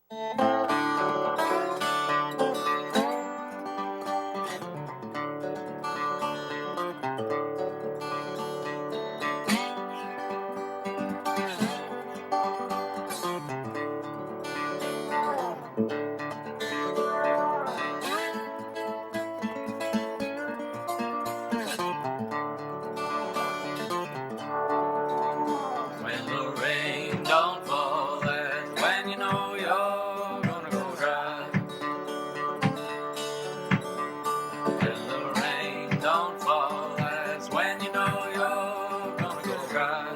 When the rain don't fall, that's when you know you're gonna go dry. When the rain don't fall, that's when you know you're gonna go dry.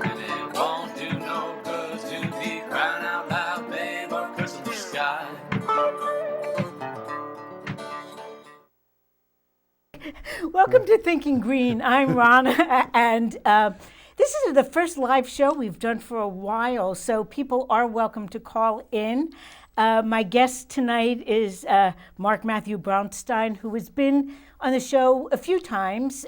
And it won't do no good to be crying out loud, babe, or cursing the sky. Welcome to Thinking Green. I'm Rana, and this is the first live show we've done for a while, so people are welcome to call in. My guest tonight is Mathew Braunstein, who has been on the show a few times,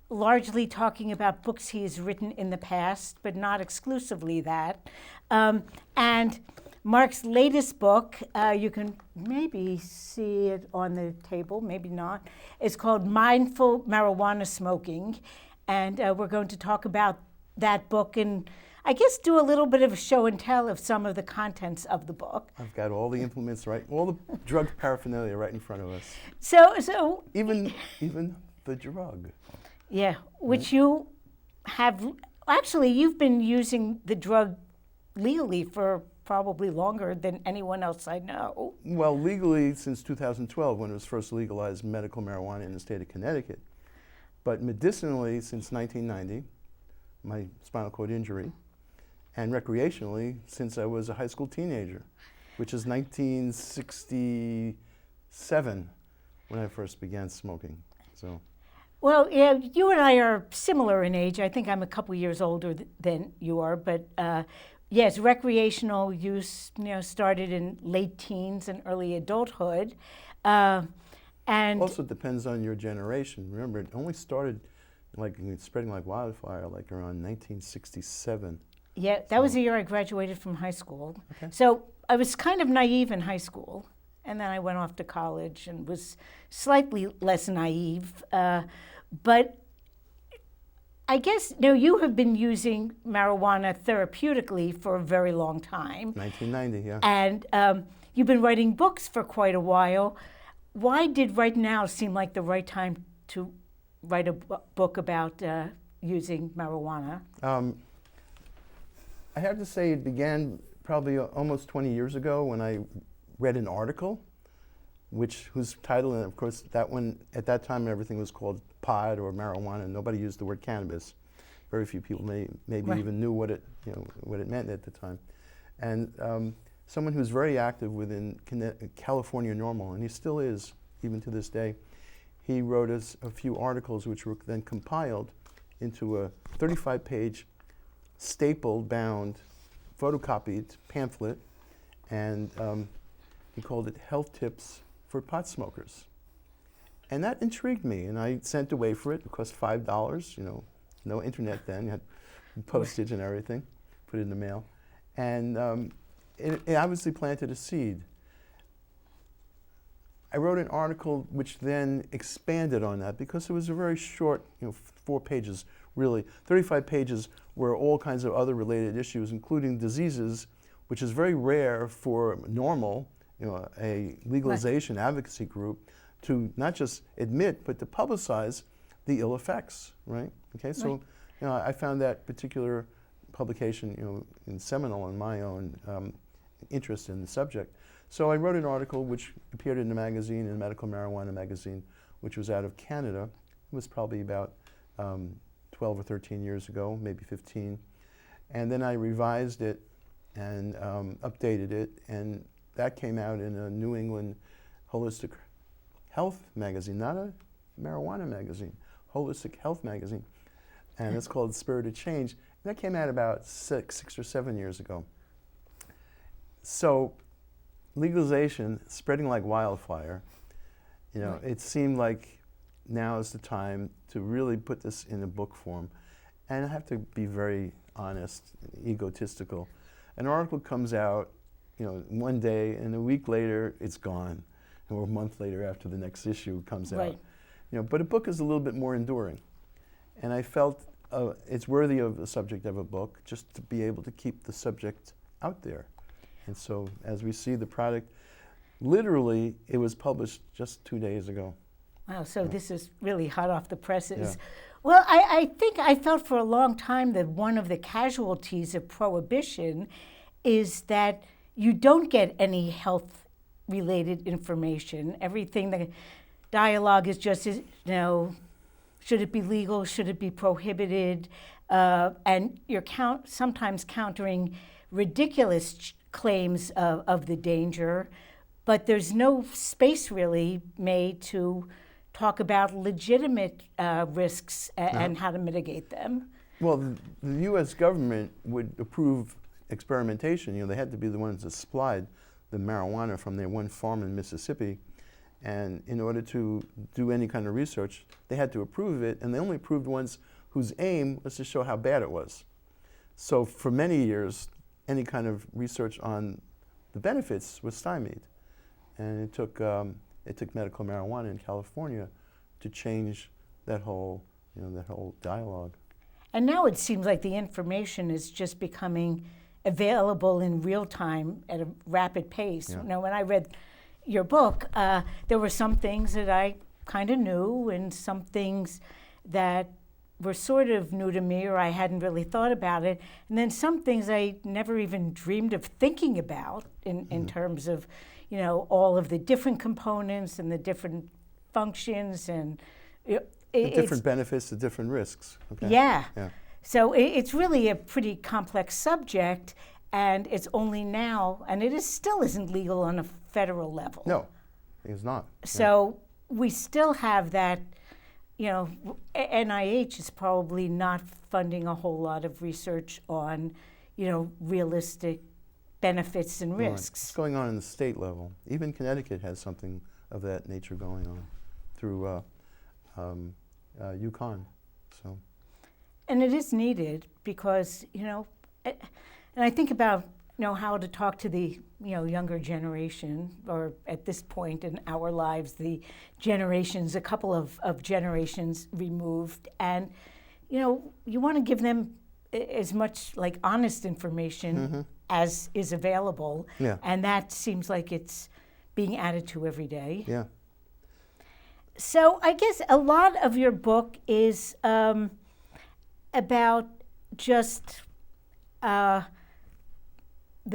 largely talking about books he has written in the past, but not exclusively that. And Mark's latest book, you can maybe see it on the table, maybe not. It's called Mindful Marijuana Smoking. And we're going to talk about that book and I guess do a little bit of a show and tell of some of the contents of the book. I've got all the implements right, all the drug paraphernalia right in front of us. So Even the drug. yeah, which you have, actually you've been using the drug legally for probably longer than anyone else I know. Well, legally since 2012, when it was first legalized medical marijuana in the state of Connecticut. But medicinally since 1990, my spinal cord injury, and recreationally since I was a high school teenager, which is 1967 when I first began smoking. So. Well, yeah, you and I are similar in age. I think I'm a couple years older than you are, but yes, recreational use, started in late teens and early adulthood, and also depends on your generation. Remember, it only started spreading like wildfire, like around 1967. Yeah, that was the year I graduated from high school. Okay. So I was kind of naive in high school, and then I went off to college and was slightly less naive. But I guess you have been using marijuana therapeutically for a very long time. 1990, yeah. And you've been writing books for quite a while. Why did right now seem like the right time to write a book about using marijuana? I have to say it began probably almost 20 years ago when I read an article whose title, and of course that one, at that time everything was called pod or marijuana, and nobody used the word cannabis. Very few people maybe Right. even knew what it meant at the time. And someone who's very active within California NORML, and he still is, even to this day, he wrote us a few articles which were then compiled into a 35-page stapled, bound, photocopied pamphlet, and he called it Health Tips for Pot Smokers. And that intrigued me, and I sent away for it. It cost $5, no internet then, you had postage and everything, put it in the mail. And it obviously planted a seed. I wrote an article which then expanded on that because it was a very short, 4 pages, really. 35 pages were all kinds of other related issues, including diseases, which is very rare for NORML, a legalization advocacy group, to not just admit, but to publicize the ill effects, right? Okay, so I found that particular publication, seminal in my own interest in the subject. So I wrote an article which appeared in a magazine, in a medical marijuana magazine, which was out of Canada. It was probably about 12 or 13 years ago, maybe 15. And then I revised it and updated it, and that came out in a New England holistic health magazine, not a marijuana magazine, holistic health magazine. And it's called Spirited Change. And that came out about six or 7 years ago. So legalization spreading like wildfire, it seemed like now is the time to really put this in a book form. And I have to be very honest, egotistical. An article comes out, one day, and a week later it's gone, or a month later after the next issue comes out. But a book is a little bit more enduring, and I felt it's worthy of the subject of a book just to be able to keep the subject out there. And so, as we see the product, literally, it was published just 2 days ago. Wow, so this is really hot off the presses. Yeah. Well, I think I felt for a long time that one of the casualties of prohibition is that you don't get any health-related information. Everything, the dialogue is just, should it be legal, should it be prohibited? And you're sometimes countering ridiculous claims of the danger, but there's no space really made to talk about legitimate risks and how to mitigate them. Well, the U.S. government would approve experimentation. They had to be the ones that supplied the marijuana from their one farm in Mississippi. And in order to do any kind of research, they had to approve it, and they only approved ones whose aim was to show how bad it was. So for many years, any kind of research on the benefits was stymied. And it took medical marijuana in California to change that whole dialogue. And now it seems like the information is just becoming available in real time at a rapid pace. Yeah. When I read your book, there were some things that I kind of knew and some things that were sort of new to me or I hadn't really thought about it. And then some things I never even dreamed of thinking about in terms of, all of the different components and the different functions and the different benefits, the different risks. Okay? Yeah. So it's really a pretty complex subject, and it's only now, and it still isn't legal on a federal level. No, it's not. So we still have that, NIH is probably not funding a whole lot of research on, realistic benefits and risks. It's going on in the state level. Even Connecticut has something of that nature going on through UConn. So. And it is needed because, and I think about, how to talk to the, younger generation, or at this point in our lives, the generations, a couple of generations removed. And, you want to give them as much honest information as is available. Yeah. And that seems like it's being added to every day. Yeah. So I guess a lot of your book is about just the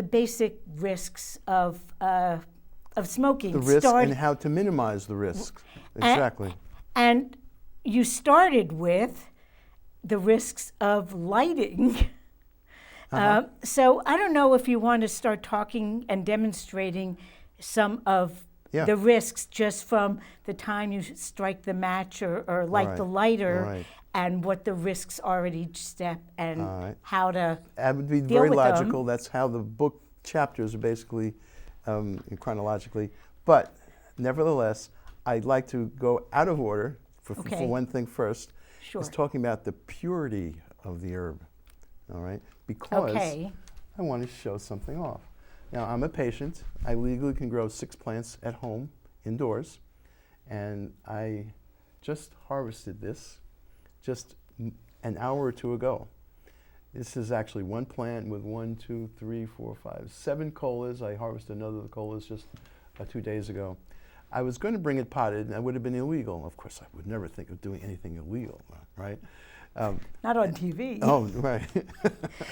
basic risks of smoking. The risk and how to minimize the risks. Exactly. And you started with the risks of lighting. So I don't know if you want to start talking and demonstrating some of the risks just from the time you strike the match or light the lighter, and what the risks are at each step, and how to that would be deal very with logical. them. That's how the book chapters are basically chronologically. But nevertheless, I'd like to go out of order for one thing first. Sure. Is talking about the purity of the herb. All right, because I want to show something off. Now, I'm a patient. I legally can grow 6 plants at home, indoors, and I just harvested this just an hour or two ago. This is actually one plant with 1, 2, 3, 4, 5, 7 colas. I harvested another of the colas just 2 days ago. I was going to bring it potted, and that would have been illegal. Of course, I would never think of doing anything illegal, right? Not on TV. Oh, right.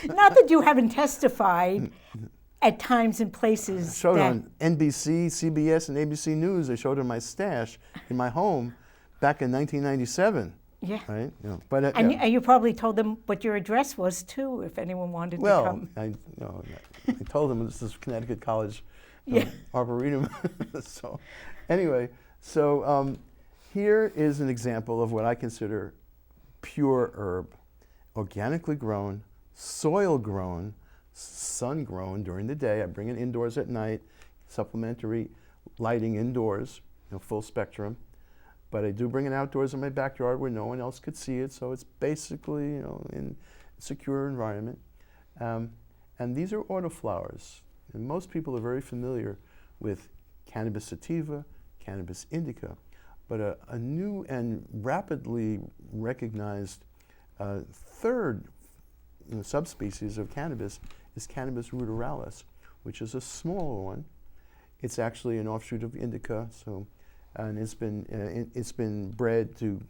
Not that you haven't testified at times and places. I showed on NBC, CBS, and ABC News. I showed her my stash in my home back in 1997. Yeah. Right. But and you probably told them what your address was too, if anyone wanted to come. Well, I told them this is Connecticut College Arboretum. So, anyway, here is an example of what I consider pure herb, organically grown, soil grown, sun grown during the day. I bring it indoors at night, supplementary lighting indoors, full spectrum. But I do bring it outdoors in my backyard where no one else could see it. So it's basically, secure environment. And these are autoflowers. And most people are very familiar with cannabis sativa, cannabis indica. But a new and rapidly recognized third subspecies of cannabis is Cannabis ruderalis, which is a smaller one. It's actually an offshoot of indica, and it's been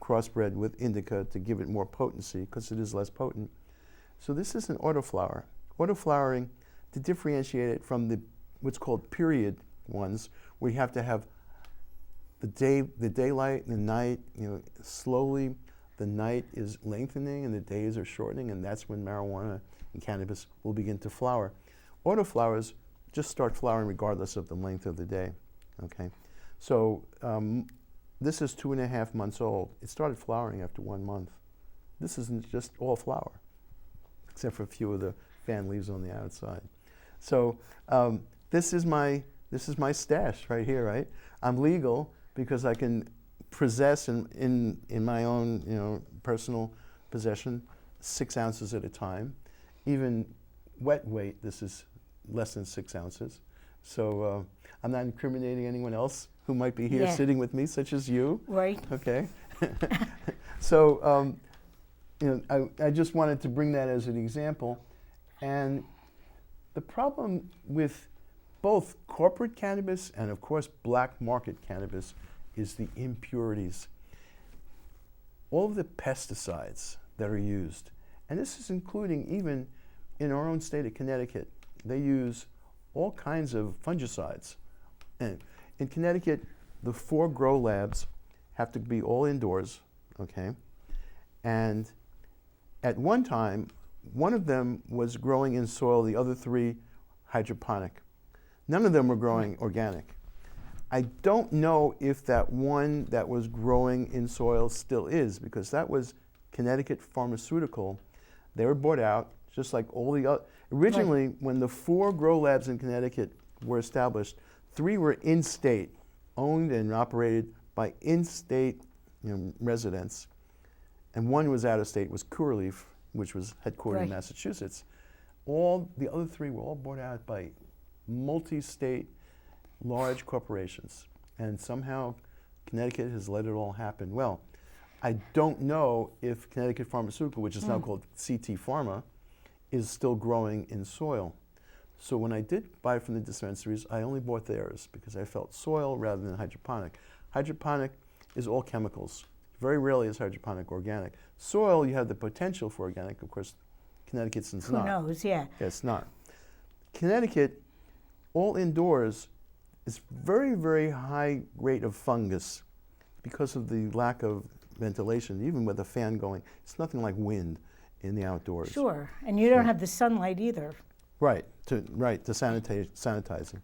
crossbred with indica to give it more potency because it is less potent. So this is an autoflower. Autoflowering, to differentiate it from what's called period ones, where you have to have the daylight and the night, slowly the night is lengthening and the days are shortening, and that's when marijuana and cannabis will begin to flower. Autoflowers just start flowering regardless of the length of the day, okay? So this is 2.5 months old. It started flowering after 1 month. This isn't just all flower, except for a few of the fan leaves on the outside. So this is my stash right here, right? I'm legal because I can possess in my own personal possession 6 ounces at a time. Even wet weight, this is less than 6 ounces. So I'm not incriminating anyone else who might be here sitting with me, such as you. Right. Okay. So I just wanted to bring that as an example. And the problem with both corporate cannabis and, of course, black market cannabis is the impurities. All of the pesticides that are used, and this is including even in our own state of Connecticut, they use all kinds of fungicides. And in Connecticut, the 4 grow labs have to be all indoors, okay? And at one time, one of them was growing in soil, the other 3 hydroponic. None of them were growing organic. I don't know if that one that was growing in soil still is, because that was Connecticut Pharmaceutical. They were bought out, just like all the other. Originally, when the 4 grow labs in Connecticut were established, 3 were in-state, owned and operated by in-state residents, and 1 was out-of-state, was Curaleaf, which was headquartered in Massachusetts. All the other 3 were all bought out by multi-state, large corporations, and somehow Connecticut has let it all happen. Well, I don't know if Connecticut Pharmaceutical, which is now called CT Pharma, is still growing in soil. So when I did buy from the dispensaries, I only bought theirs because I felt soil rather than hydroponic. Hydroponic is all chemicals. Very rarely is hydroponic organic. Soil, you have the potential for organic. Of course, Connecticut's not. Who knows, yeah. It's not. Connecticut, all indoors, is very, very high rate of fungus because of the lack of ventilation. Even with a fan going, it's nothing like wind in the outdoors. Sure, and you don't have the sunlight either. Right, to sanitizing.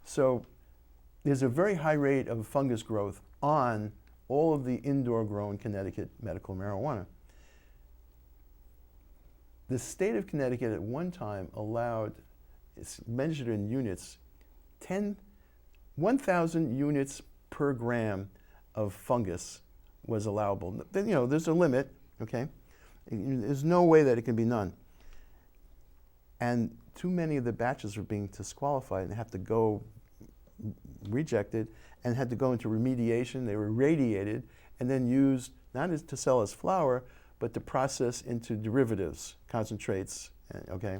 So there's a very high rate of fungus growth on all of the indoor grown Connecticut medical marijuana. The state of Connecticut at one time allowed, it's measured in units, 1,000 units per gram of fungus was allowable. Then, there's a limit, okay? There's no way that it can be none. And too many of the batches were being disqualified and have to go rejected and had to go into remediation. They were radiated and then used not as to sell as flour, but to process into derivatives, concentrates, okay?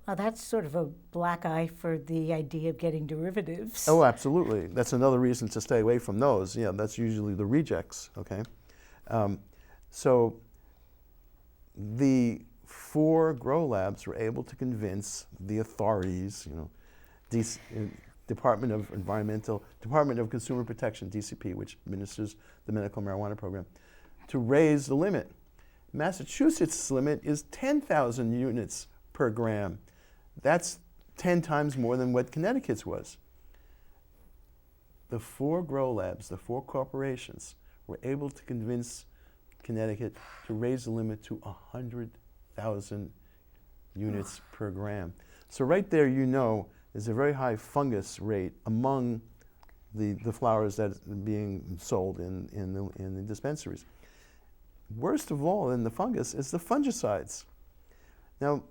Well, that's sort of a black eye for the idea of getting derivatives. Oh, absolutely. That's another reason to stay away from those. Yeah, that's usually the rejects, okay? So the 4 grow labs were able to convince the authorities, Department of Consumer Protection, DCP, which administers the medical marijuana program, to raise the limit. Massachusetts' limit is 10,000 units per gram. That's 10 times more than what Connecticut's was. The 4 grow labs, the 4 corporations, were able to convince Connecticut to raise the limit to 100,000 units per gram. So right there, there's a very high fungus rate among the flowers that are being sold in the dispensaries. Worst of all in the fungus is the fungicides. Now,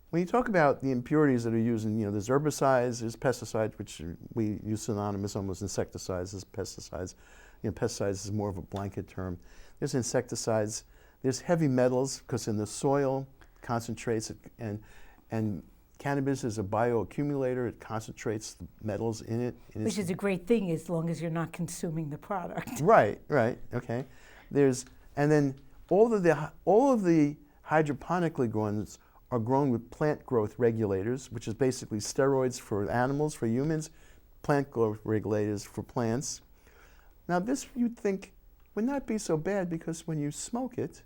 when you talk about the impurities that are used in, there's herbicides, there's pesticides, which we use synonymous almost insecticides as pesticides. Pesticides is more of a blanket term. There's insecticides, there's heavy metals, because in the soil concentrates, and cannabis is a bioaccumulator. It concentrates the metals in it. Which is a great thing as long as you're not consuming the product. Right, okay. And then all of the hydroponically grown are grown with plant growth regulators, which is basically steroids for animals, for humans, plant growth regulators for plants. Now this, you'd think, would not be so bad, because when you smoke it,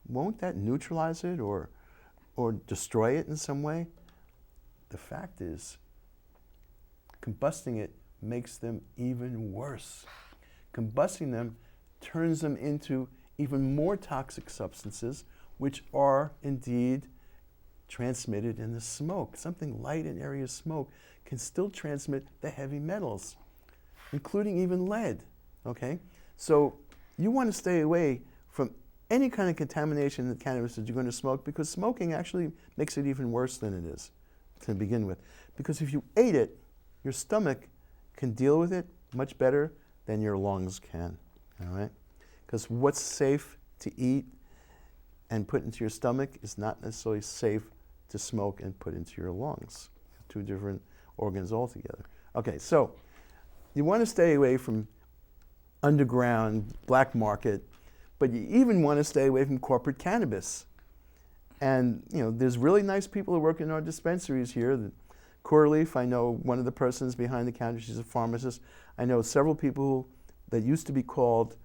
won't that neutralize it or destroy it in some way? The fact is, combusting it makes them even worse. Combusting them turns them into even more toxic substances, which are indeed transmitted in the smoke. Something light in area of smoke can still transmit the heavy metals, including even lead, okay? So you want to stay away from any kind of contamination in the cannabis that you're going to smoke, because smoking actually makes it even worse than it is to begin with. Because if you ate it, your stomach can deal with it much better than your lungs can, all right? Because what's safe to eat and put into your stomach is not necessarily safe to smoke and put into your lungs. Two different organs altogether. Okay, so you want to stay away from underground, black market, but you even want to stay away from corporate cannabis. And there's really nice people who work in our dispensaries here. Corleaf, I know one of the persons behind the counter, she's a pharmacist. I know several people that used to be called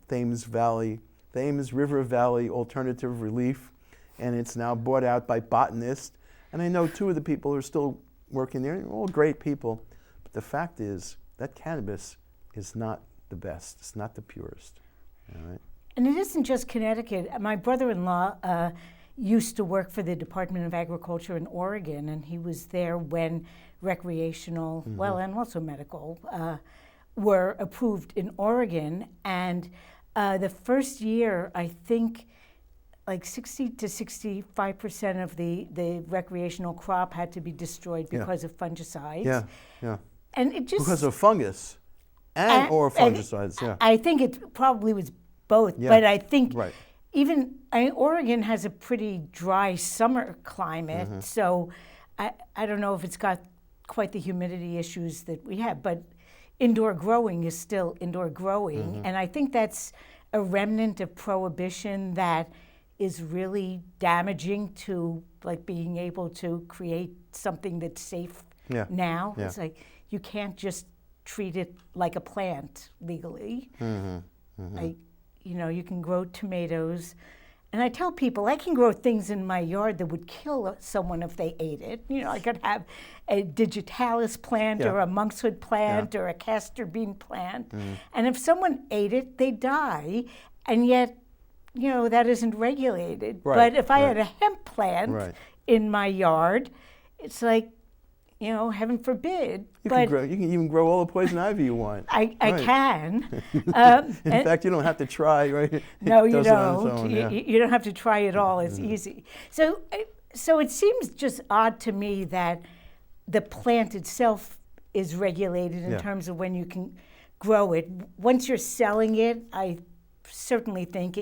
Thames River Valley Alternative Relief, and it's now bought out by botanists. And I know two of the people who are still working there, all great people. But the fact is that cannabis is not the best. It's not the purest. All right? And it isn't just Connecticut. My brother-in-law used to work for the Department of Agriculture in Oregon, and he was there when recreational, well, and also medical, were approved in Oregon. And the first year, I think, like 60 to 65% of the recreational crop had to be destroyed because of fungicides. Yeah. And it just because of fungus or fungicides. Yeah. I think it probably was both, but I think Oregon has a pretty dry summer climate, so I don't know if it's got quite the humidity issues that we have, but indoor growing is still indoor growing, and I think that's a remnant of prohibition that is really damaging to like being able to create something that's safe now. It's like you can't just treat it like a plant legally. You can grow tomatoes. And I tell people I can grow things in my yard that would kill someone if they ate it. I could have a digitalis plant or a monkshood plant or a castor bean plant. And if someone ate it, they die. And yet, that isn't regulated. But if I had a hemp plant in my yard, it's like, heaven forbid. You can even grow all the poison ivy you want. I can. In fact, you don't have to try, right? No, you don't. You don't have to try it all. It's easy. So it seems just odd to me that the plant itself is regulated in terms of when you can grow it. Once you're selling it, I certainly think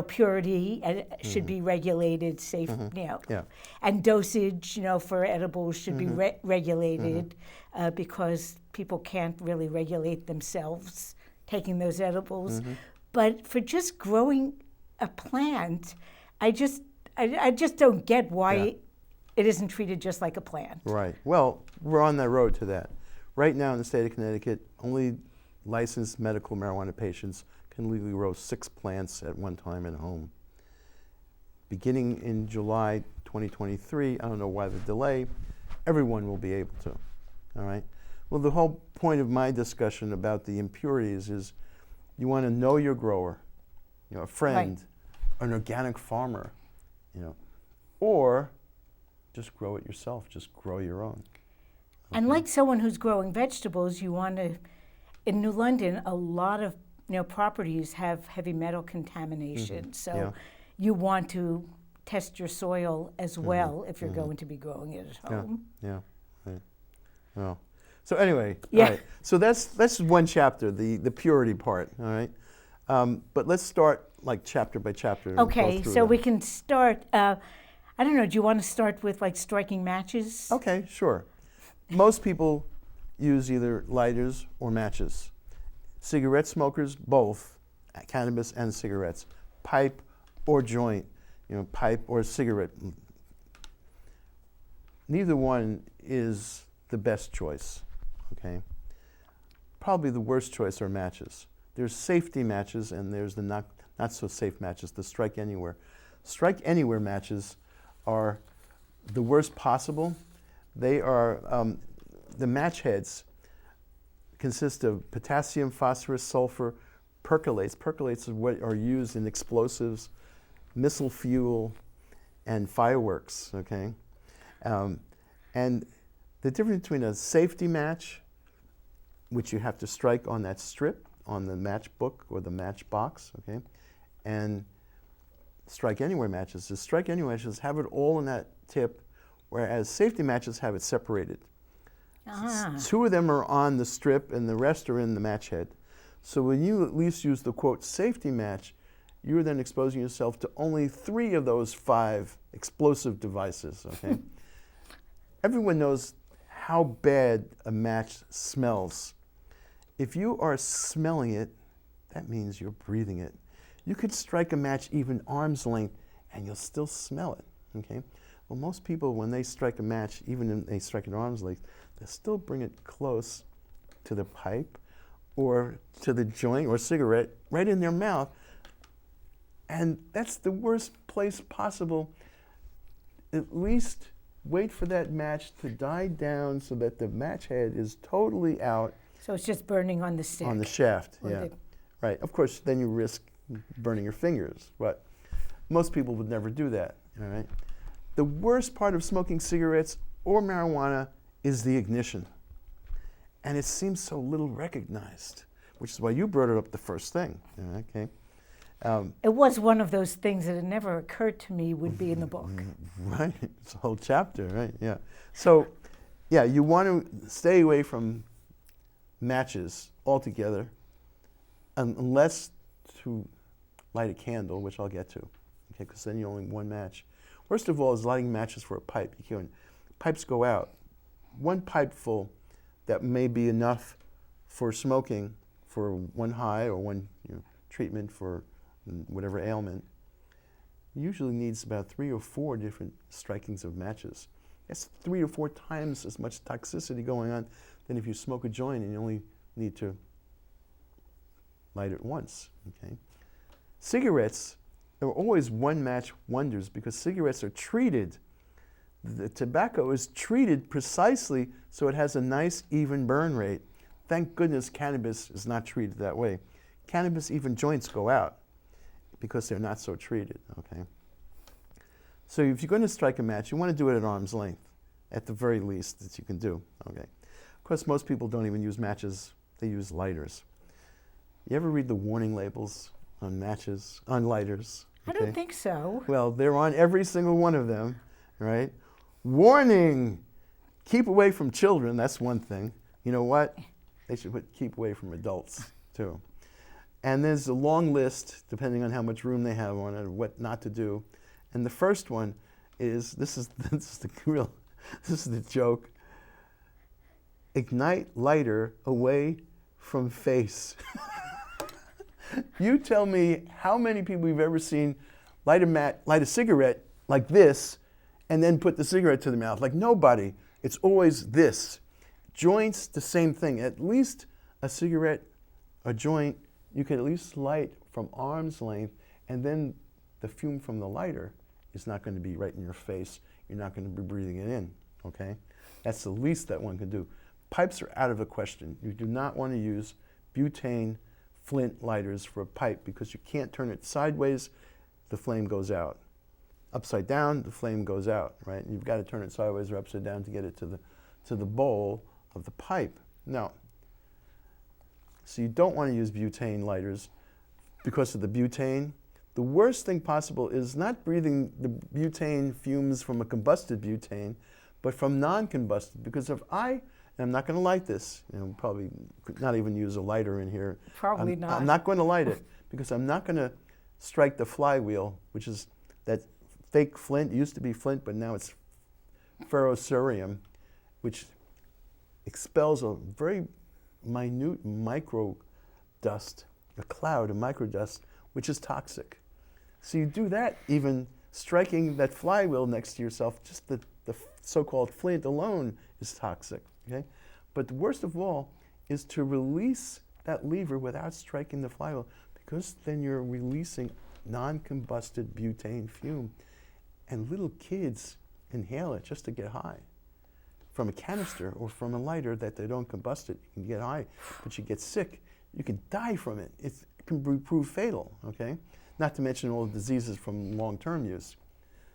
purity should be regulated, safe, and dosage, for edibles should be regulated because people can't really regulate themselves taking those edibles. But for just growing a plant, I just don't get why it isn't treated just like a plant. Right. Well, we're on that road to that. Right now in the state of Connecticut, only licensed medical marijuana patients can legally grow 6 plants at one time at home. Beginning in July 2023, I don't know why the delay, everyone will be able to, all right? Well, the whole point of my discussion about the impurities is you want to know your grower, a friend, an organic farmer, or just grow it yourself, just grow your own. Okay? And like someone who's growing vegetables, you want to, in New London, a lot of properties have heavy metal contamination. So you want to test your soil as well if you're going to be growing it at home. Yeah. Right. Well, so anyway, Yeah. all right. So that's one chapter, the purity part. All right. But let's start like chapter by chapter. And Okay, go through so them. we can start. I don't know. Do you want to start with like striking matches? Okay, sure. Most people use either lighters or matches. Cigarette smokers, both, cannabis and cigarettes. Pipe or joint, pipe or cigarette. Neither one is the best choice, okay? Probably the worst choice are matches. There's safety matches and there's the not so safe matches, the strike anywhere. Strike anywhere matches are the worst possible. They are, the match heads consist of potassium, phosphorus, sulfur, percolates. Percolates are what are used in explosives, missile fuel, and fireworks, okay? And the difference between a safety match, which you have to strike on that strip, on the matchbook or the matchbox, okay? And strike anywhere matches. The strike anywhere matches have it all in that tip, whereas safety matches have it separated. Two of them are on the strip and the rest are in the match head. So when you at least use the quote safety match, you're then exposing yourself to only 3 of those 5 explosive devices, okay? Everyone knows how bad a match smells. If you are smelling it, that means you're breathing it. You could strike a match even arm's length and you'll still smell it, okay? Well, most people, when they strike a match, even if they strike it arm's length, they still bring it close to the pipe or to the joint or cigarette, right in their mouth. And that's the worst place possible. At least wait for that match to die down so that the match head is totally out. So it's just burning on the stick. On the shaft, Or yeah. the- Right. Of course, then you risk burning your fingers, but most people would never do that, all right? The worst part of smoking cigarettes or marijuana is the ignition. And it seems so little recognized, which is why you brought it up the first thing, okay? It was one of those things that had never occurred to me would be in the book. Right, it's a whole chapter, right, yeah. So, yeah, you want to stay away from matches altogether, unless to light a candle, which I'll get to, okay, because then you only one match. Worst of all is lighting matches for a pipe. Pipes go out. One pipe full that may be enough for smoking for one high or one treatment for whatever ailment usually needs about 3 or 4 different strikings of matches. That's 3 or 4 times as much toxicity going on than if you smoke a joint and you only need to light it once, okay? Cigarettes are always one match wonders because cigarettes are treated. The tobacco is treated precisely so it has a nice even burn rate. Thank goodness cannabis is not treated that way. Cannabis, even joints go out because they're not so treated, okay? So if you're going to strike a match, you want to do it at arm's length, at the very least that you can do, okay? Of course, most people don't even use matches, they use lighters. You ever read the warning labels on matches, on lighters? I don't think so. Well, they're on every single one of them, right? Warning, keep away from children, that's one thing. You know what? They should keep away from adults, too. And there's a long list, depending on how much room they have on it, of what not to do. And the first one is, this is the joke. Ignite lighter away from face. You tell me how many people you've ever seen light a cigarette like this and then put the cigarette to their mouth. Like nobody. It's always this. Joints, the same thing. At least a cigarette, a joint, you can at least light from arm's length, and then the fume from the lighter is not going to be right in your face. You're not going to be breathing it in, okay? That's the least that one can do. Pipes are out of the question. You do not want to use butane Flint lighters for a pipe because you can't turn it sideways, the flame goes out. Upside down, the flame goes out, right? You've got to turn it sideways or upside down to get it to the bowl of the pipe. Now, so you don't want to use butane lighters because of the butane. The worst thing possible is not breathing the butane fumes from a combusted butane, but from non-combusted. Because if and I'm not going to light this, probably could not even use a lighter in here. Probably not. I'm not going to light it because I'm not going to strike the flywheel, which is that fake Flint. It used to be Flint, but now it's ferrocerium, which expels a very minute micro dust, a cloud of microdust, which is toxic. So you do that, even striking that flywheel next to yourself, just the so-called Flint alone is toxic. Okay? But the worst of all is to release that lever without striking the flywheel, because then you're releasing non-combusted butane fume, and little kids inhale it just to get high. From a canister or from a lighter that they don't combust it, you can get high, but you get sick. You can die from it. It can prove fatal, okay? Not to mention all the diseases from long-term use.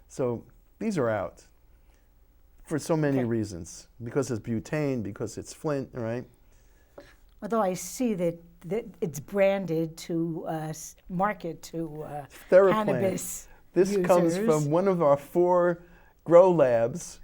So these are out for so many reasons. Because it's butane, because it's Flint, right? Although I see that it's branded to market to cannabis This users. comes from one of our 4 grow labs.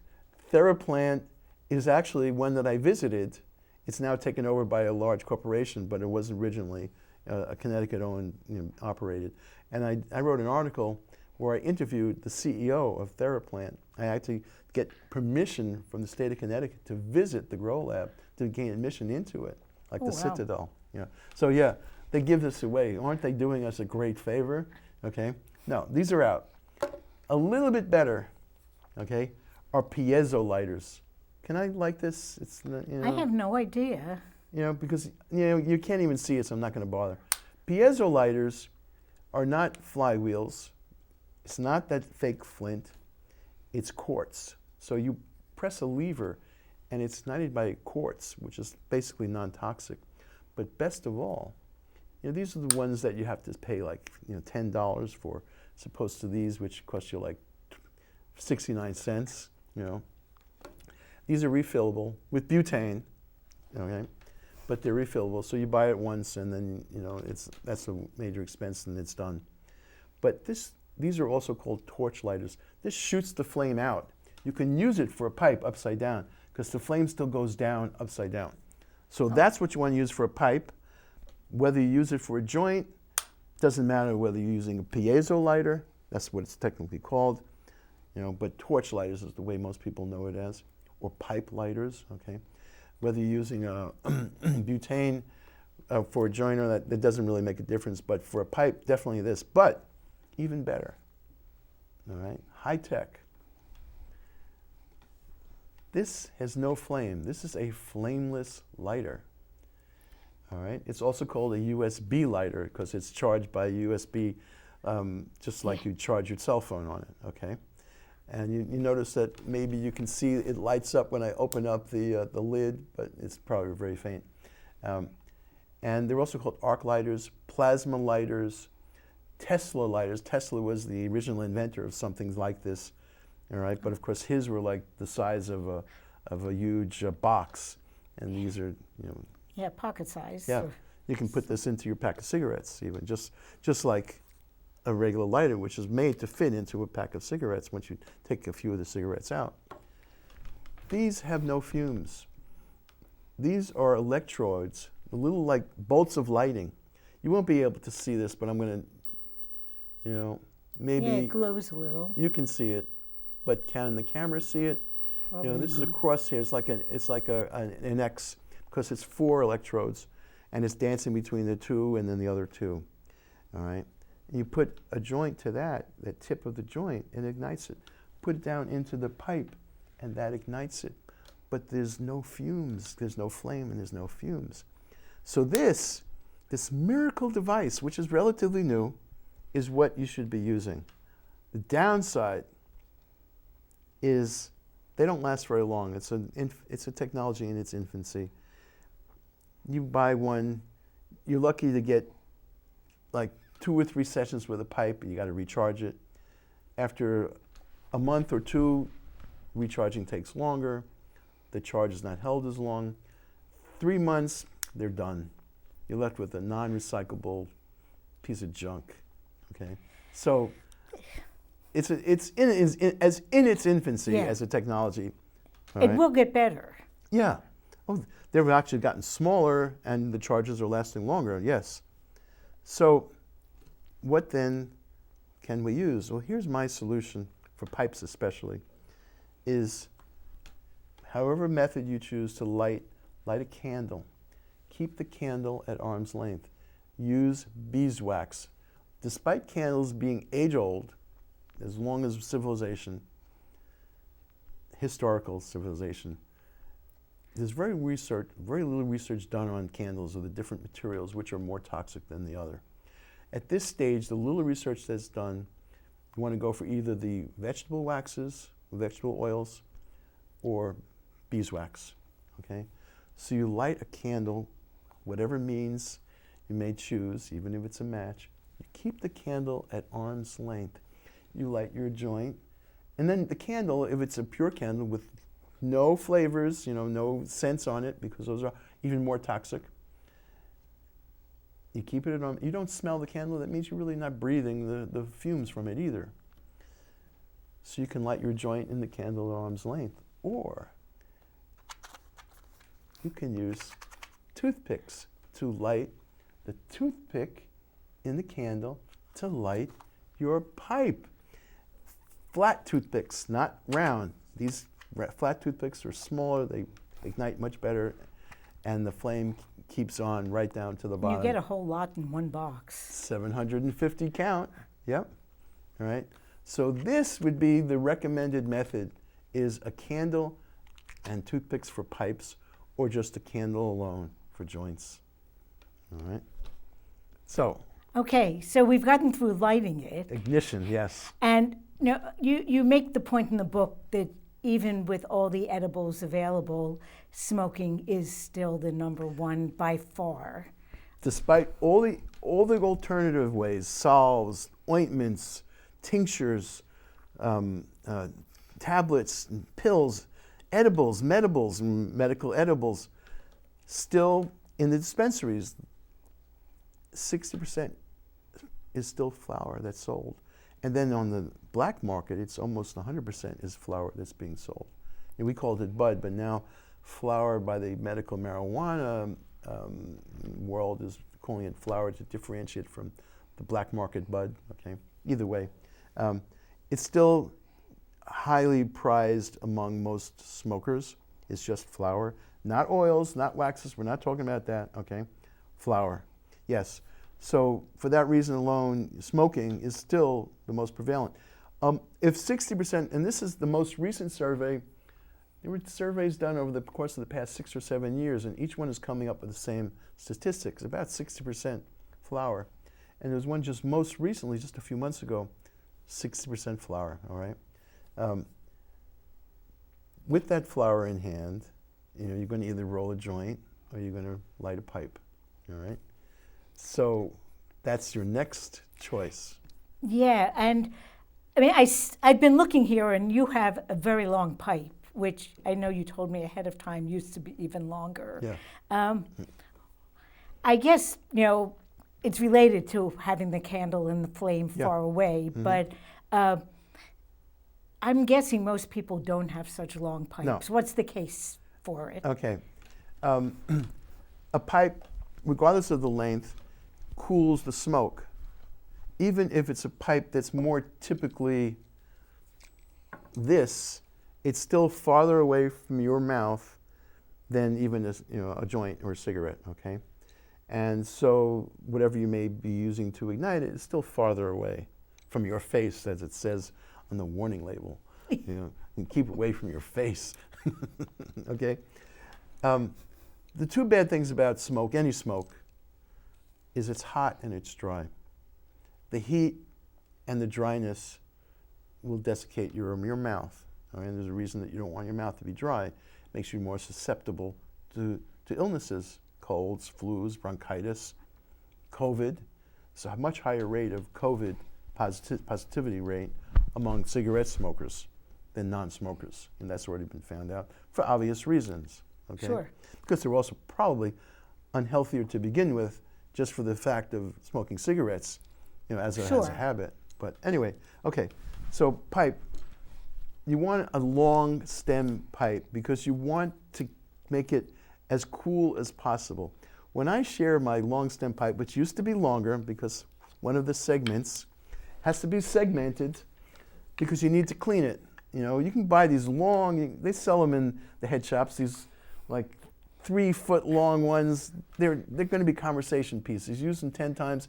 TheraPlant is actually one that I visited. It's now taken over by a large corporation, but it was originally a Connecticut-owned, operated. And I wrote an article where I interviewed the CEO of TheraPlant. I had to get permission from the state of Connecticut to visit the grow lab to gain admission into it, like the Citadel. Yeah. So yeah, they give this away. Aren't they doing us a great favor? Okay. No, these are out. A little bit better, okay, are piezo lighters. Can I light this? It's I have no idea. Because you can't even see it, so I'm not going to bother. Piezo lighters are not flywheels. It's not that fake Flint. It's quartz. So you press a lever, and it's ignited by quartz, which is basically non-toxic. But best of all, these are the ones that you have to pay like $10 for, as opposed to these, which cost you like 69 cents. These are refillable with butane, okay? But they're refillable, so you buy it once, and then that's a major expense, and it's done. But these are also called torch lighters. This shoots the flame out. You can use it for a pipe upside down, because the flame still goes down upside down. So that's what you want to use for a pipe. Whether you use it for a joint, doesn't matter whether you're using a piezo lighter, that's what it's technically called, but torch lighters is the way most people know it as, or pipe lighters, okay? Whether you're using butane for a joiner, that doesn't really make a difference, but for a pipe, definitely this. But even better, all right? High tech. This has no flame. This is a flameless lighter, all right? It's also called a USB lighter because it's charged by USB, just like you charge your cell phone on it, okay? And you notice that maybe you can see it lights up when I open up the lid, but it's probably very faint. And they're also called arc lighters, plasma lighters, Tesla lighters. Tesla was the original inventor of something like this, all right? But of course, his were like the size of a huge box, and these are, Yeah, pocket size. Yeah, you can put this into your pack of cigarettes, even just like a regular lighter, which is made to fit into a pack of cigarettes once you take a few of the cigarettes out. These have no fumes. These are electrodes, little like bolts of lighting. You won't be able to see this, but I'm going to, maybe. Yeah, it glows a little. You can see it, but can the camera see it? Probably This is a not. crosshair. It's like an X, because it's 4 electrodes, and it's dancing between the 2 and then the other 2. All right. You put a joint to that tip of the joint, and ignites it. Put it down into the pipe, and that ignites it. But there's no fumes, there's no flame, and there's no fumes. So this miracle device, which is relatively new, is what you should be using. The downside is they don't last very long. It's a technology in its infancy. You buy one, you're lucky to get like 2 or 3 sessions with a pipe, and you got to recharge it. After a month or 2, recharging takes longer. The charge is not held as long. 3 months, they're done. You're left with a non-recyclable piece of junk, okay? So it's in its infancy Yeah. as a technology. all It right? will get better. Yeah. Oh, they've actually gotten smaller, and the charges are lasting longer. Yes. So, what then can we use? Well, here's my solution for pipes, especially, is however method you choose to light a candle. Keep the candle at arm's length. Use beeswax. Despite candles being age-old, as long as civilization, historical civilization, there's very little research done on candles or the different materials which are more toxic than the other. At this stage, the little research that's done, you want to go for either the vegetable waxes, vegetable oils, or beeswax. Okay, so you light a candle, whatever means you may choose, even if it's a match. You keep the candle at arm's length. You light your joint, and then the candle, if it's a pure candle with no flavors, no scents on it, because those are even more toxic. You keep it on. You don't smell the candle. That means you're really not breathing the fumes from it either. So you can light your joint in the candle at arm's length, or you can use toothpicks to light the toothpick in the candle to light your pipe. Flat toothpicks, not round. These flat toothpicks are smaller, they ignite much better, and the flame keeps on right down to the bottom. You get a whole lot in one box. 750 count, yep. All right, so this would be the recommended method, is a candle and toothpicks for pipes, or just a candle alone for joints. All right, so. Okay, so we've gotten through lighting it. Ignition, yes. And you make the point in the book that even with all the edibles available, smoking is still the number one by far. Despite all the alternative ways, salves, ointments, tinctures, tablets, pills, edibles, medibles, and medical edibles, still in the dispensaries, 60% is still flower that's sold. And then on the black market, it's almost 100% is flower that's being sold. And we called it bud, but now flower by the medical marijuana world is calling it flower to differentiate from the black market bud. Okay, either way, it's still highly prized among most smokers. It's just flower, not oils, not waxes. We're not talking about that. Okay, flower, yes. So for that reason alone, smoking is still the most prevalent. If 60%, and this is the most recent survey, there were surveys done over the course of the past 6 or 7 years, and each one is coming up with the same statistics, about 60% flower. And there was one just most recently, just a few months ago, 60% flower, all right? With that flower in hand, you're going to either roll a joint or you're going to light a pipe, all right? So that's your next choice. Yeah, and I mean, I've been looking here, and you have a very long pipe, which I know you told me ahead of time used to be even longer. Yeah. I guess, it's related to having the candle and the flame far away, but I'm guessing most people don't have such long pipes. No. What's the case for it? Okay. A pipe, regardless of the length, cools the smoke. Even if it's a pipe that's more typically this, it's still farther away from your mouth than even a joint or a cigarette, okay? And so whatever you may be using to ignite it is still farther away from your face, as it says on the warning label. You keep it away from your face, okay? The two bad things about smoke, any smoke, is it's hot and it's dry. The heat and the dryness will desiccate your mouth. All right? There's a reason that you don't want your mouth to be dry. It makes you more susceptible to illnesses, colds, flus, bronchitis, COVID. It's a much higher rate of COVID positivity rate among cigarette smokers than non-smokers, and that's already been found out for obvious reasons. Okay? Sure. Because they're also probably unhealthier to begin with, just for the fact of smoking cigarettes, as a habit. But anyway, okay. So pipe, you want a long stem pipe because you want to make it as cool as possible. When I share my long stem pipe, which used to be longer because one of the segments has to be segmented because you need to clean it. You know, you can buy these long, they sell them in the head shops, these like 3 foot long ones. They're going to be conversation pieces. Use them 10 times.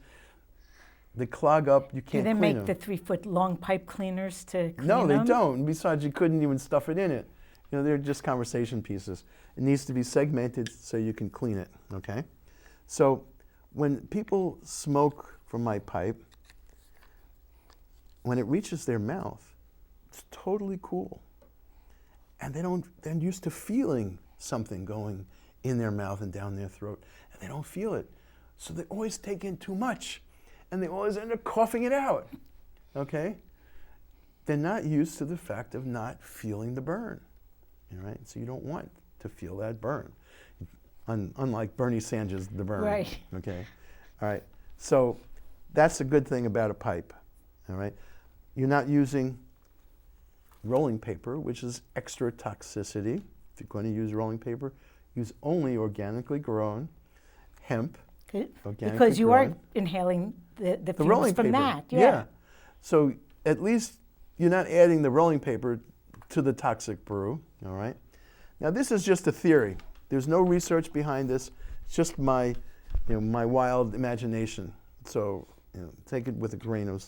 They clog up, you can't clean them. Do they make the 3 foot long pipe cleaners to clean No, them? they don't. Besides, you couldn't even stuff it in it. You know, they're just conversation pieces. It needs to be segmented so you can clean it, okay? So when people smoke from my pipe, when it reaches their mouth, it's totally cool. And they're used to feeling something going in their mouth and down their throat, and they don't feel it. So they always take in too much, and they always end up coughing it out, okay? They're not used to the fact of not feeling the burn, all right? So you don't want to feel that burn, unlike Bernie Sanders, the burn, right? Okay, all right. So that's a good thing about a pipe, all right? You're not using rolling paper, which is extra toxicity. If you're going to use rolling paper, use only organically grown hemp. Because you are inhaling the fumes rolling from paper. that. Yeah. So at least you're not adding the rolling paper to the toxic brew, all right? Now this is just a theory. There's no research behind this. It's just my wild imagination. So take it with a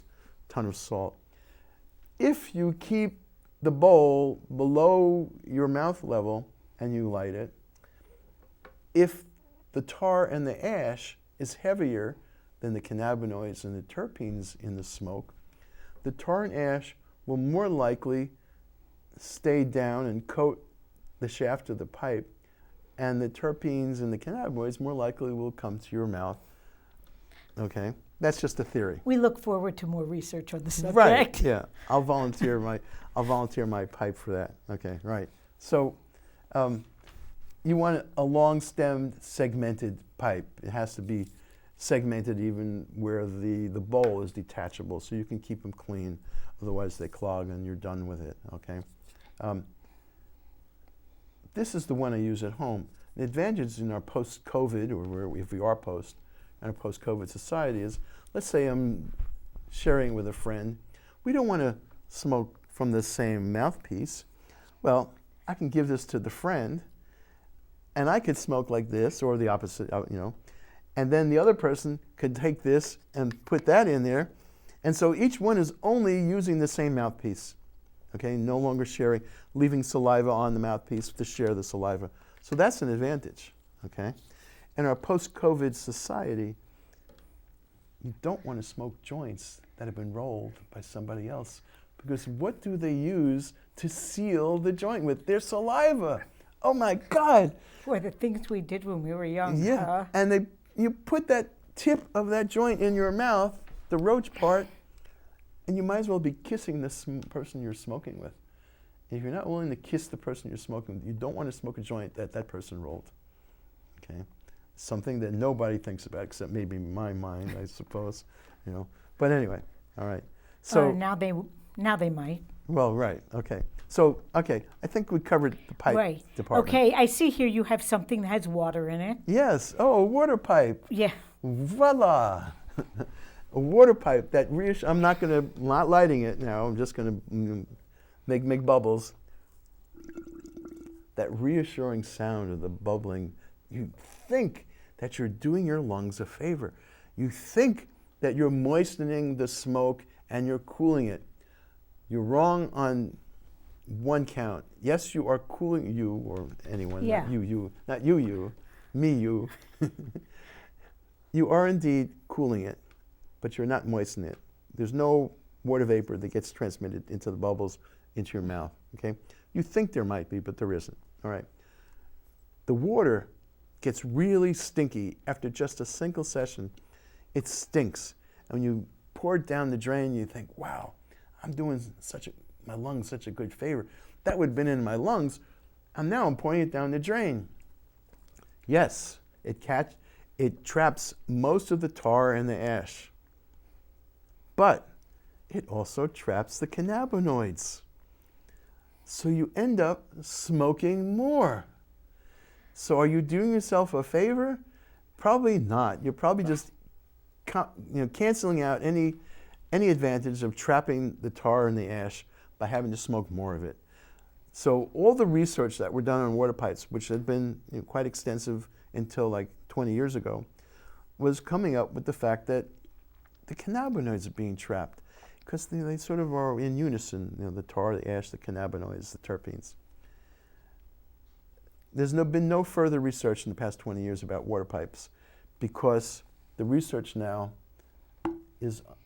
ton of salt. If you keep the bowl below your mouth level and you light it, if the tar and the ash is heavier than the cannabinoids and the terpenes in the smoke, the tar and ash will more likely stay down and coat the shaft of the pipe, and the terpenes and the cannabinoids more likely will come to your mouth. Okay? That's just a theory. We look forward to more research on the subject. Right, yeah. I'll volunteer my pipe for that. Okay, right. So you want a long-stemmed segmented pipe. It has to be segmented even where the bowl is detachable so you can keep them clean. Otherwise they clog and you're done with it, okay? This is the one I use at home. The advantage in our post-COVID, or if we are in a post-COVID society is, let's say I'm sharing with a friend. We don't want to smoke from the same mouthpiece. Well, I can give this to the friend, and I could smoke like this, or the opposite, and then the other person could take this and put that in there, and so each one is only using the same mouthpiece, okay? No longer sharing, leaving saliva on the mouthpiece to share the saliva. So that's an advantage, okay? In our post-COVID society, you don't want to smoke joints that have been rolled by somebody else, because what do they use to seal the joint with? Their saliva. Oh my God. Boy, the things we did when we were young. Yeah, and you put that tip of that joint in your mouth, the roach part, and you might as well be kissing this person you're smoking with. If you're not willing to kiss the person you're smoking with, you don't want to smoke a joint that person rolled, okay? Something that nobody thinks about except maybe my mind, I suppose, But anyway, all right. So now they might. Well, right. Okay. So okay, I think we covered the pipe department. Okay, I see here you have something that has water in it. Yes. Oh, a water pipe. Yeah. Voila. A water pipe that I'm not lighting it now. I'm just going to make bubbles. That reassuring sound of the bubbling. You think that you're doing your lungs a favor. You think that you're moistening the smoke and you're cooling it. You're wrong on one count. Yes, you are cooling you or anyone, yeah. Not you, me, you. You are indeed cooling it, but you're not moistening it. There's no water vapor that gets transmitted into the bubbles into your mouth, okay? You think there might be, but there isn't, all right? The water gets really stinky after just a single session. It stinks. And when you pour it down the drain, you think, wow, I'm doing my lungs such a good favor. That would have been in my lungs, and now I'm pouring it down the drain. Yes, it traps most of the tar and the ash. But it also traps the cannabinoids. So you end up smoking more. So are you doing yourself a favor? Probably not. You're probably just canceling out any advantage of trapping the tar and the ash by having to smoke more of it. So all the research that were done on water pipes, which had been quite extensive until like 20 years ago, was coming up with the fact that the cannabinoids are being trapped because they sort of are in unison, the tar, the ash, the cannabinoids, the terpenes. There's been no further research in the past 20 years about water pipes because the research now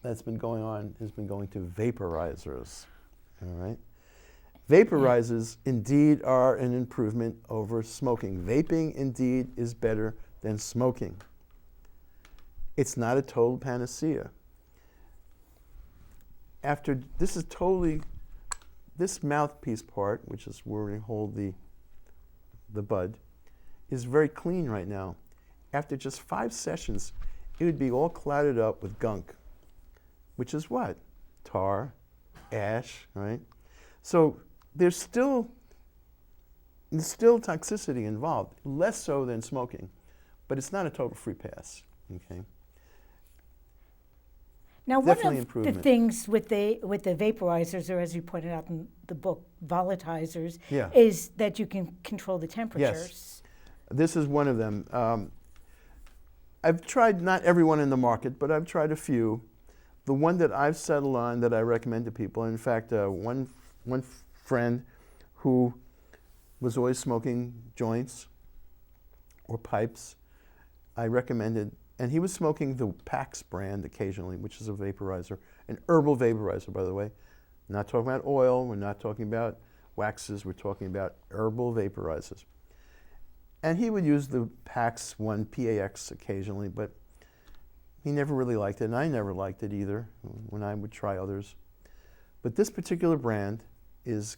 that's been going on has been going to vaporizers, all right? Vaporizers indeed are an improvement over smoking. Vaping indeed is better than smoking. It's not a total panacea. This mouthpiece part, which is where we hold the bud, is very clean right now. After just 5 sessions, it would be all clouded up with gunk, which is what? Tar, ash, right? So there's still toxicity involved, less so than smoking, but it's not a total free pass, okay? Now, Definitely one of the improvement. things with the vaporizers, or as you pointed out in the book, volatizers, Yeah. is that you can control the temperatures. Yes. This is one of them. I've tried not everyone in the market, but I've tried a few. The one that I've settled on that I recommend to people, in fact, one friend who was always smoking joints or pipes, I recommended, and he was smoking the Pax brand occasionally, which is a vaporizer, an herbal vaporizer, by the way. We're not talking about oil, we're not talking about waxes, we're talking about herbal vaporizers. And he would use the Pax one, PAX occasionally, but he never really liked it, and I never liked it either when I would try others. But this particular brand is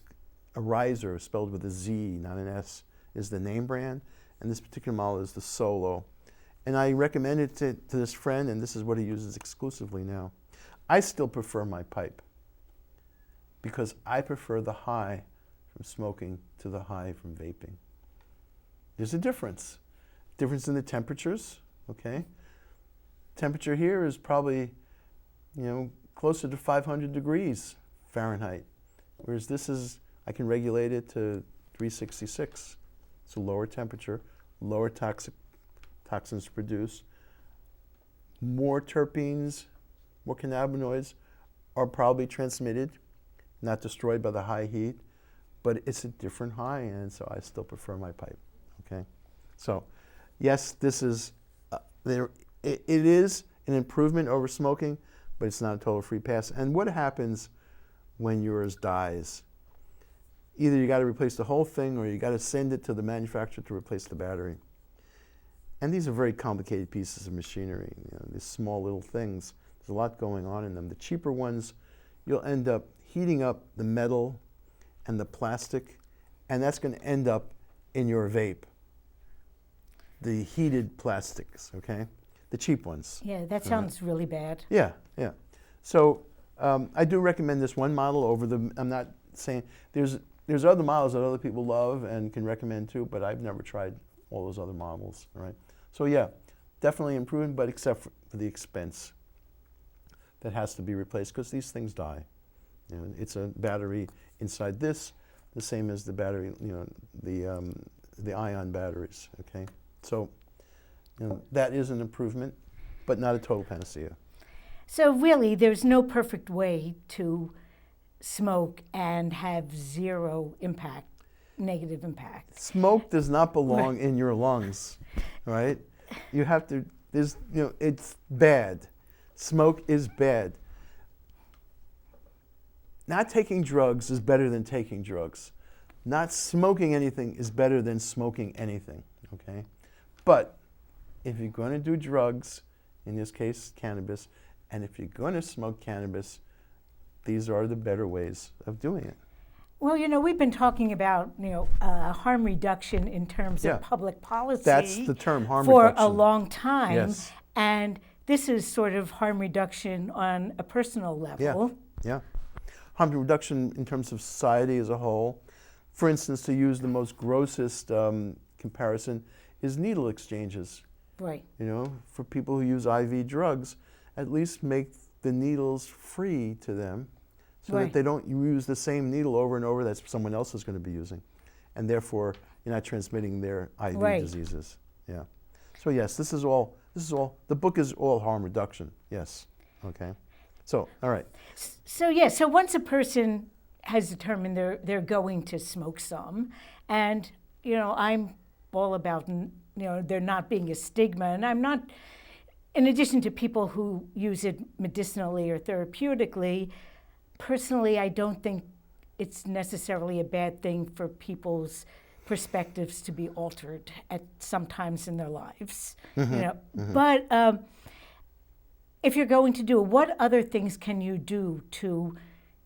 a riser, spelled with a Z, not an S, is the name brand, and this particular model is the Solo. And I recommended it to this friend, and this is what he uses exclusively now. I still prefer my pipe because I prefer the high from smoking to the high from vaping. There's a difference in the temperatures, okay? Temperature here is probably, closer to 500 degrees Fahrenheit, whereas this is, I can regulate it to 366. It's a lower temperature, lower toxins produced. More terpenes, more cannabinoids are probably transmitted, not destroyed by the high heat, but it's a different high, and so I still prefer my pipe, okay? So, yes, this is, it is an improvement over smoking, but it's not a total free pass. And what happens when yours dies? Either you got to replace the whole thing or you got to send it to the manufacturer to replace the battery. And these are very complicated pieces of machinery, these small little things. There's a lot going on in them. The cheaper ones, you'll end up heating up the metal and the plastic, and that's going to end up in your vape. The heated plastics, okay? The cheap ones. Yeah, that sounds really bad. Yeah. So I do recommend this one model over I'm not saying, there's other models that other people love and can recommend too, but I've never tried all those other models, all right? So yeah, definitely improvement, but except for the expense that has to be replaced because these things die. It's a battery inside this, the same as the battery, the ion batteries, okay? So that is an improvement, but not a total panacea. So really, there's no perfect way to smoke and have zero impact, negative impact. Smoke does not belong in your lungs, right? You have to, it's bad. Smoke is bad. Not taking drugs is better than taking drugs. Not smoking anything is better than smoking anything, okay? But if you're going to do drugs, in this case cannabis, and if you're going to smoke cannabis, these are the better ways of doing it. Well, we've been talking about, harm reduction in terms of public policy. That's the term, harm for reduction. a long time. Yes. And this is sort of harm reduction on a personal level. Yeah. Harm reduction in terms of society as a whole. For instance, to use the most grossest comparison, is needle exchanges. Right. You know, for people who use IV drugs, at least make the needles free to them so Right. that they don't use the same needle over and over that someone else is going to be using. And therefore, you're not transmitting their IV Right. diseases. Yeah. So yes, this is all, the book is all harm reduction. Yes. Okay. So, all right. So yeah, so once a person has determined they're going to smoke some, and you know, I'm all about there not being a stigma, and I'm not. In addition to people who use it medicinally or therapeutically, personally, I don't think it's necessarily a bad thing for people's perspectives to be altered at some times in their lives. But if you're going to do it, what other things can you do to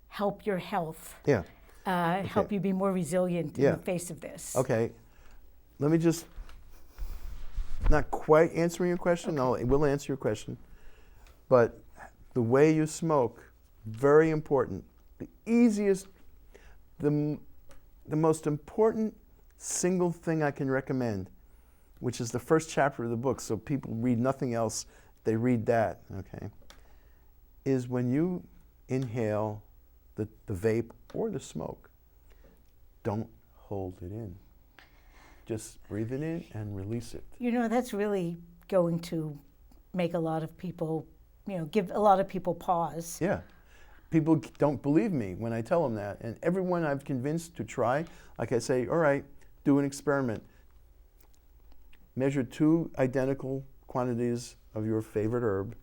help your health? Yeah. Help you be more resilient in Yeah. the face of this? Okay. Let me just, not quite answering your question. Okay. I will answer your question. But the way you smoke, very important. The easiest, the most important single thing I can recommend, which is the first chapter of the book, so people read nothing else, they read that, okay, is when you inhale the vape or the smoke, don't hold it in. Just breathe it in and release it. You know, that's really going to make a lot of people, give a lot of people pause. Yeah. People don't believe me when I tell them that. And everyone I've convinced to try, like I say, all right, do an experiment. Measure 2 identical quantities of your favorite herb.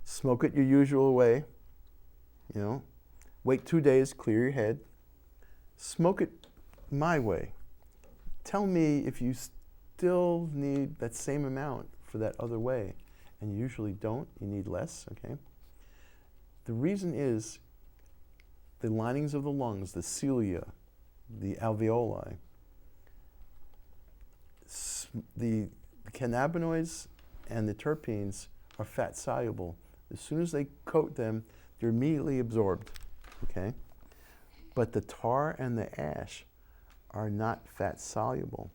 Smoke it your usual way. Wait 2 days, clear your head. Smoke it my way. Tell me if you still need that same amount for that other way. And you usually don't, you need less, okay? The reason is the linings of the lungs, the cilia, the alveoli, the cannabinoids and the terpenes are fat soluble. As soon as they coat them, they're immediately absorbed, okay? But the tar and the ash are not fat soluble.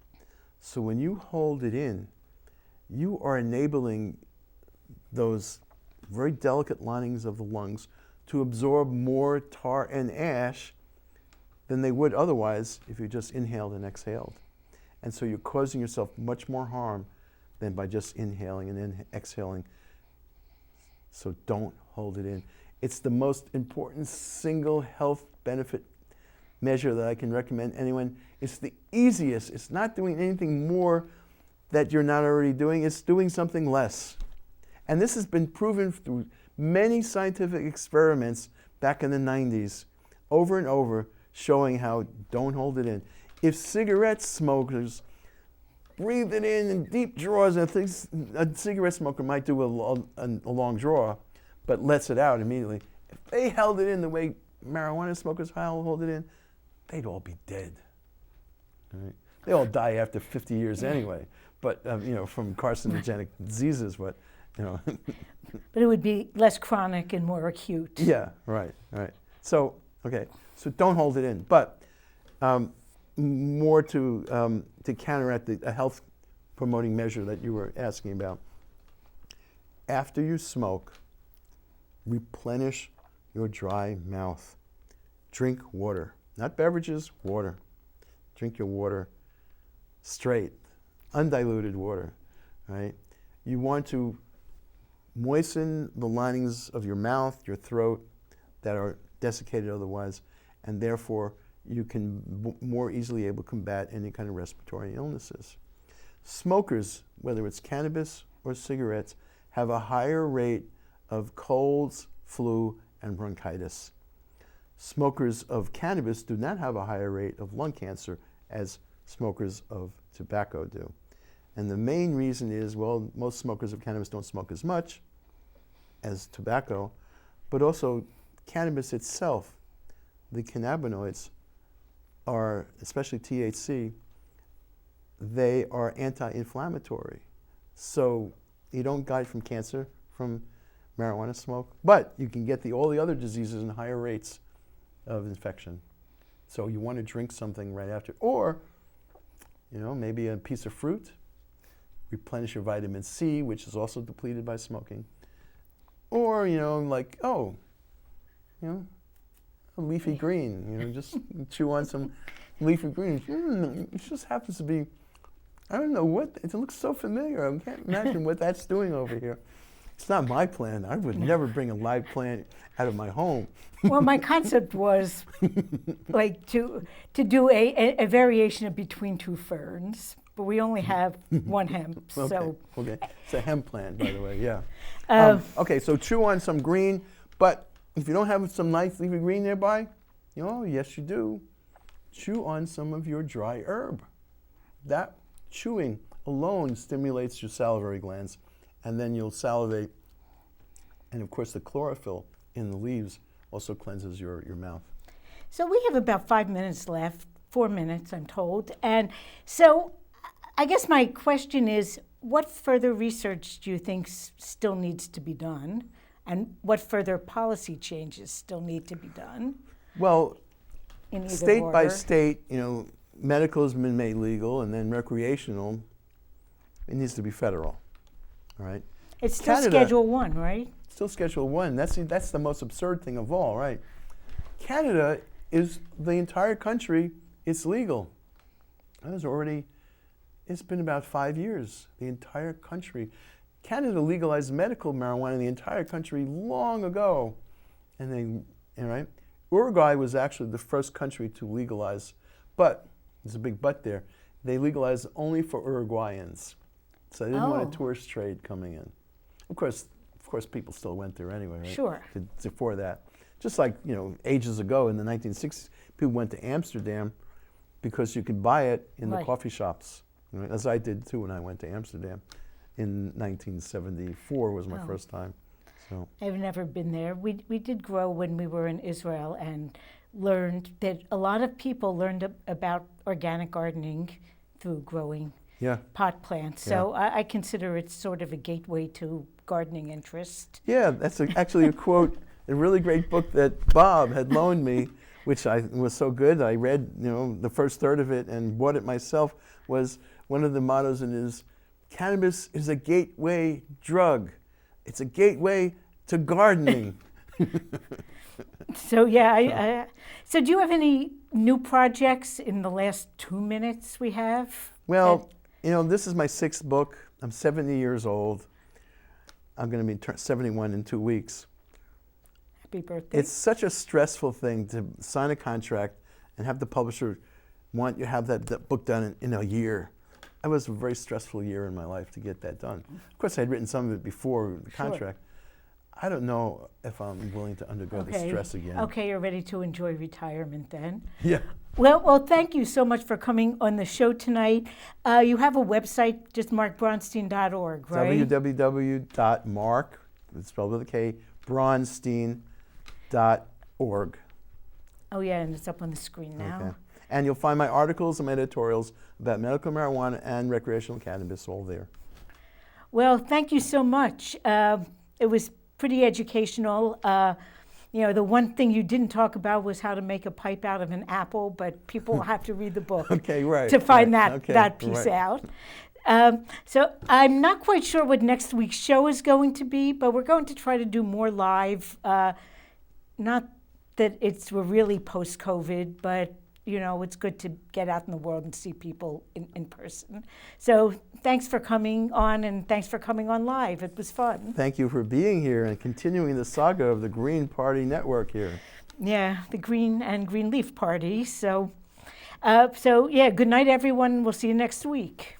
So when you hold it in, you are enabling those very delicate linings of the lungs to absorb more tar and ash than they would otherwise if you just inhaled and exhaled. And so you're causing yourself much more harm than by just inhaling and then exhaling. So don't hold it in. It's the most important single health benefit measure that I can recommend anyone. It's the easiest. It's not doing anything more that you're not already doing. It's doing something less. And this has been proven through many scientific experiments back in the 90s, over and over, showing how don't hold it in. If cigarette smokers breathe it in deep draws, and a cigarette smoker might do a long draw, but lets it out immediately. If they held it in the way marijuana smokers hold it in, they'd all be dead. Right? They all die after 50 years anyway, but from carcinogenic diseases, but But it would be less chronic and more acute. Yeah, right. So, okay, so don't hold it in. But more to counteract a health promoting measure that you were asking about. After you smoke, replenish your dry mouth. Drink water, not beverages, water. Drink your water straight, undiluted water, right? You want to moisten the linings of your mouth, your throat, that are desiccated otherwise, and therefore you can more easily able to combat any kind of respiratory illnesses. Smokers, whether it's cannabis or cigarettes, have a higher rate of colds, flu, and bronchitis. Smokers of cannabis do not have a higher rate of lung cancer as smokers of tobacco do. And the main reason is, well, most smokers of cannabis don't smoke as much as tobacco, but also cannabis itself, the cannabinoids are, especially THC, they are anti-inflammatory. So you don't die from cancer from marijuana smoke, but you can get all the other diseases in higher rates of infection. So you want to drink something right after, or maybe a piece of fruit, replenish your vitamin C, which is also depleted by smoking, or a leafy green, just chew on some leafy green. It just happens to be, I don't know what, it looks so familiar. I can't imagine what that's doing over here. It's not my plant. I would never bring a live plant out of my home. Well, my concept was like to do a variation of between two ferns, but we only have one hemp. Okay. It's a hemp plant, by the way, yeah. Okay, so chew on some green, but if you don't have some nice leafy green nearby, yes you do. Chew on some of your dry herb. That chewing alone stimulates your salivary glands, and then you'll salivate. And of course, the chlorophyll in the leaves also cleanses your mouth. So we have about 5 minutes left, 4 minutes, I'm told. And so I guess my question is, what further research do you think still needs to be done? And what further policy changes still need to be done? Well, in either state by order? state, medical has been made legal, and then recreational, it needs to be federal. All right. It's still Canada, Schedule 1, right? Still Schedule 1. That's the most absurd thing of all, right? Canada is the entire country. It's legal. It's been about 5 years. The entire country. Canada legalized medical marijuana in the entire country long ago, right? Uruguay was actually the first country to legalize, but there's a big but there. They legalized only for Uruguayans, so they didn't want a tourist trade coming in. Of course, people still went there anyway, right? Sure. For that, just like ages ago in the 1960s, people went to Amsterdam because you could buy it in the coffee shops, as I did too when I went to Amsterdam. In 1974 was my first time. So I've never been there. We did grow when we were in Israel and learned that a lot of people learned about organic gardening through growing pot plants. So I consider it sort of a gateway to gardening interest. Yeah, that's actually a quote, a really great book that Bob had loaned me, which was so good. I read the first third of it and bought it myself. Was one of the mottos in his, cannabis is a gateway drug. It's a gateway to gardening. So so do you have any new projects in the last 2 minutes we have? Well, this is my 6th book. I'm 70 years old. I'm going to be 71 in 2 weeks. Happy birthday. It's such a stressful thing to sign a contract and have the publisher want you to have that book done in a year. It was a very stressful year in my life to get that done. Of course, I'd written some of it before the contract. I don't know if I'm willing to undergo the stress again. Okay, you're ready to enjoy retirement then. Yeah. Well, thank you so much for coming on the show tonight. You have a website, just markbraunstein.org, right? www.mark, it's spelled with a K, braunstein.org. Oh yeah, and it's up on the screen now. Okay. And you'll find my articles and my editorials about medical marijuana and recreational cannabis all there. Well, thank you so much. It was pretty educational. The one thing you didn't talk about was how to make a pipe out of an apple, but people have to read the book to find that piece out. So I'm not quite sure what next week's show is going to be, but we're going to try to do more live. Not that we're really post-COVID, but it's good to get out in the world and see people in person. So thanks for coming on, and thanks for coming on live. It was fun. Thank you for being here and continuing the saga of the Green Party Network here. Yeah, the Green and Green Leaf Party. So good night, everyone. We'll see you next week.